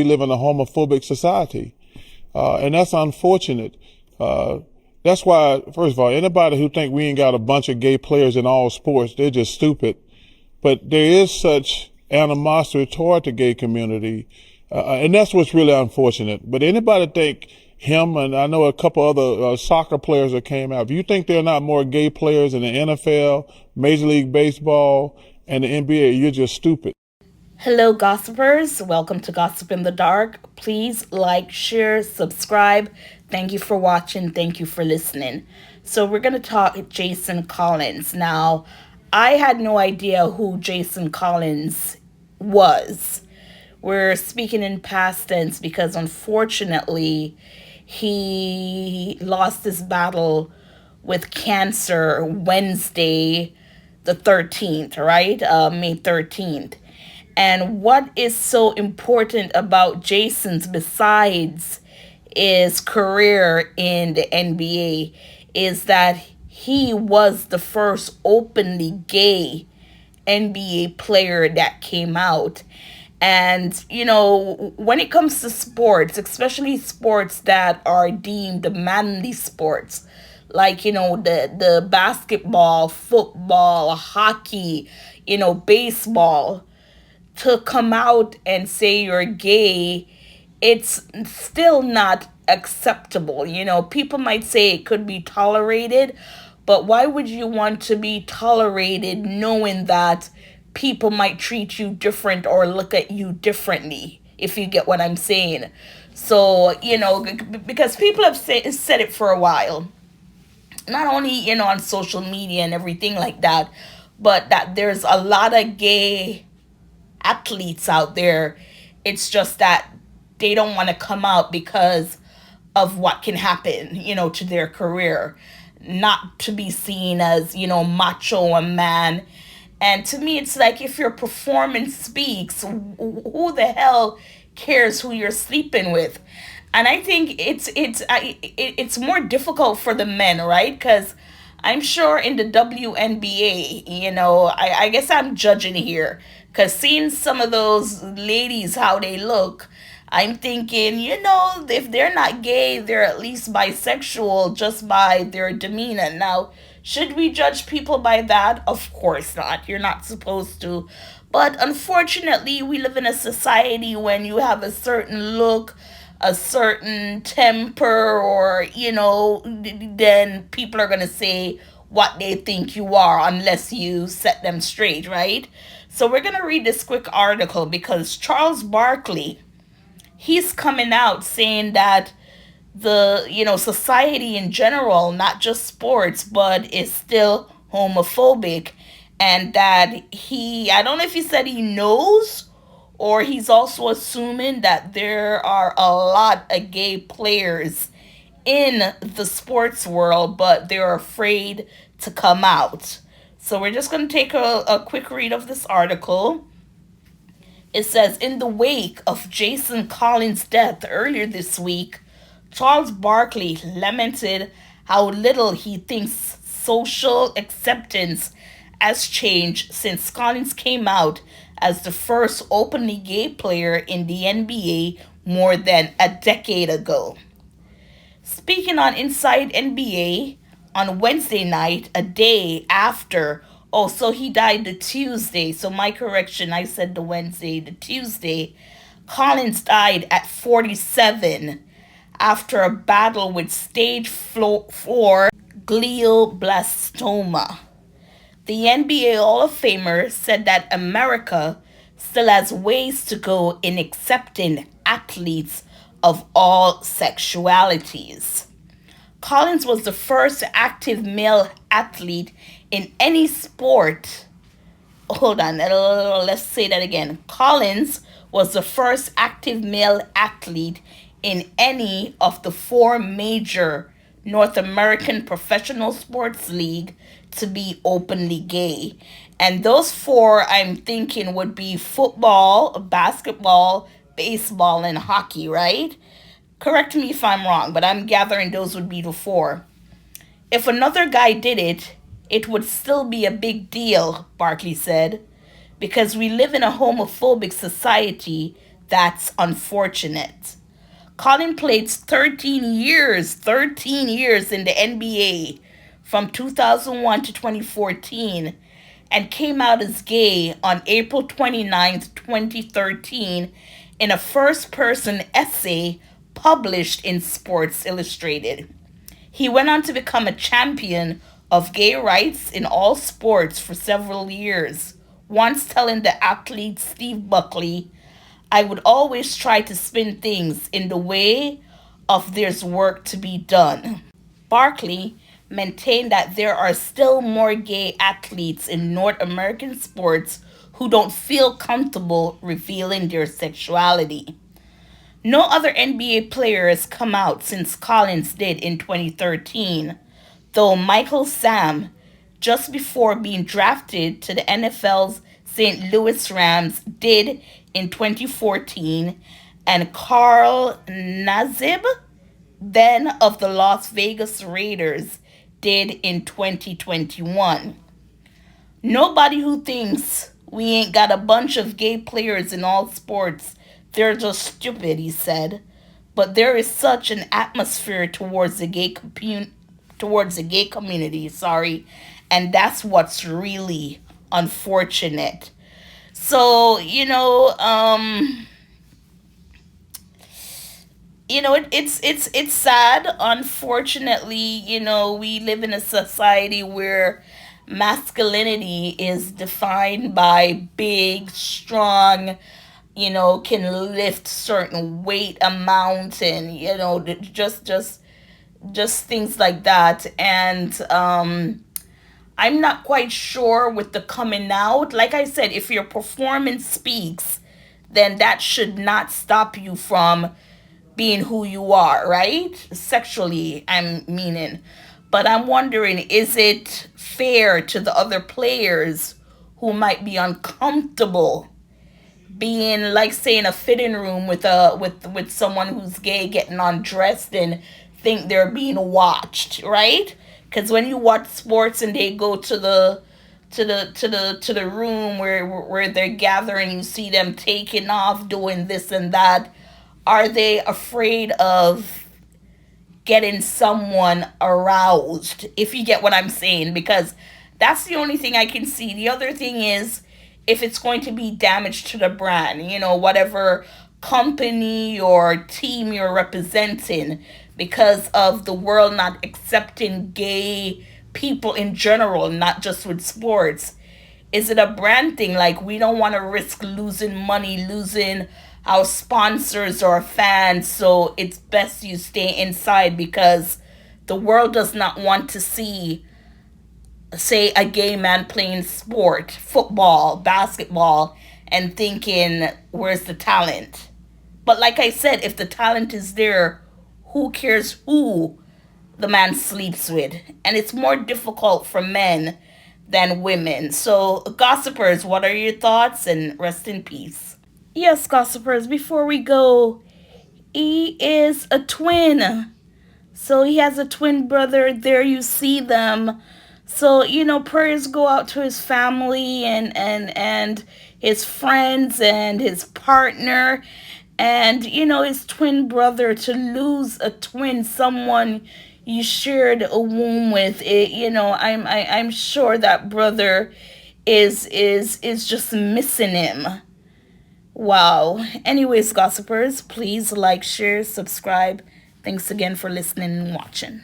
We live in a homophobic society, and that's unfortunate. That's why, first of all, anybody who think we ain't got a bunch of gay players in all sports, they're just stupid. But there is such animosity toward the gay community, and that's what's really unfortunate. But anybody think him, and I know a couple other soccer players that came out, if you think there are not more gay players in the NFL, Major League Baseball, and the NBA, you're just stupid. Hello, gossipers. Welcome to Gossip in the Dark. Please like, share, subscribe. Thank you for watching. Thank you for listening. So we're going to talk Jason Collins. Now, I had no idea who Jason Collins was. We're speaking in past tense because unfortunately, he lost his battle with cancer Wednesday, the 13th, right? May 13th. And what is so important about Jason's, besides his career in the NBA, is that he was the first openly gay NBA player that came out. And, you know, when it comes to sports, especially sports that are deemed manly sports, like, you know, the basketball, football, hockey, you know, baseball, to come out and say you're gay, it's still not acceptable. You know, people might say it could be tolerated, but why would you want to be tolerated knowing that people might treat you different or look at you differently, if you get what I'm saying? So, you know, because people have said it for a while, not only, you know, on social media and everything like that, but that there's a lot of gay athletes out there. It's just that they don't want to come out because of what can happen, you know, to their career, not to be seen as, you know, macho and man. And to me, it's like, if your performance speaks, who the hell cares who you're sleeping with? And I think it's more difficult for the men, right? Because I'm sure in the WNBA, you know, I guess I'm judging here, because seeing some of those ladies, how they look, I'm thinking, you know, if they're not gay, they're at least bisexual just by their demeanor. Now, should we judge people by that? Of course not. You're not supposed to. But unfortunately, we live in a society when you have a certain look, a certain temper, or, you know, then people are going to say what they think you are unless you set them straight, right? So we're going to read this quick article because Charles Barkley, he's coming out saying that the, you know, society in general, not just sports, but is still homophobic, and that I don't know if he said he knows, or he's also assuming that there are a lot of gay players in the sports world, but they're afraid to come out. So we're just going to take a quick read of this article. It says, in the wake of Jason Collins' death earlier this week, Charles Barkley lamented how little he thinks social acceptance has changed since Collins came out as the first openly gay player in the NBA more than a decade ago. Speaking on Inside NBA on Wednesday night, a day after, oh, so he died the Tuesday, so my correction, I said the Wednesday, the Tuesday, Collins died at 47 after a battle with stage 4 glioblastoma. The NBA Hall of Famer said that America still has ways to go in accepting athletes of all sexualities. Collins was the first active male athlete in any sport. Hold on, let's say that again. Collins was the first active male athlete in any of the 4 major North American professional sports league to be openly gay. And those 4, I'm thinking, would be football, basketball, baseball, and hockey, right? Correct me if I'm wrong, but I'm gathering those would be the 4. If another guy did it, it would still be a big deal, Barkley said, because we live in a homophobic society That's unfortunate. Colin played 13 years in the NBA from 2001 to 2014 and came out as gay on April 29th, 2013 in a first-person essay published in Sports Illustrated. He went on to become a champion of gay rights in all sports for several years, once telling the athlete Steve Buckley, "I would always try to spin things in the way of there's work to be done." Barkley maintained that there are still more gay athletes in North American sports who don't feel comfortable revealing their sexuality. No other NBA player has come out since Collins did in 2013, though Michael Sam, just before being drafted to the NFL's St. Louis Rams, did in 2014, and Carl Nassib, then of the Las Vegas Raiders, did in 2021. Nobody who thinks we ain't got a bunch of gay players in all sports, they're just stupid, he said. But there is such an atmosphere towards the gay community, and that's what's really unfortunate. So, it's sad. Unfortunately, we live in a society where masculinity is defined by big, strong, can lift certain weight amount, and just things like that. And I'm not quite sure with the coming out. Like I said, if your performance speaks, then that should not stop you from being who you are, right? Sexually, I'm meaning. But I'm wondering, is it fair to the other players who might be uncomfortable being, like, say, in a fitting room with someone who's gay, getting undressed and think they're being watched, right? Because when you watch sports and they go to the room where they're gathering, you see them taking off, doing this and that. Are they afraid of getting someone aroused, if you get what I'm saying? Because that's the only thing I can see. The other thing is if it's going to be damage to the brand, whatever company or team you're representing, because of the world not accepting gay people in general, not just with sports. Is it a brand thing? Like, we don't want to risk losing money, losing our sponsors or fans, so it's best you stay inside because the world does not want to see, say, a gay man playing sport, football, basketball, and thinking, where's the talent? But like I said, if the talent is there, who cares who the man sleeps with? And it's more difficult for men than women. So, gossipers, what are your thoughts? And rest in peace. Yes, gossipers, before we go, he is a twin. So he has a twin brother. There you see them. So, prayers go out to his family and his friends and his partner and, his twin brother. To lose a twin, someone you shared a womb with, I'm sure that brother is just missing him. Wow. Anyways, gossipers, please like, share, subscribe. Thanks again for listening and watching.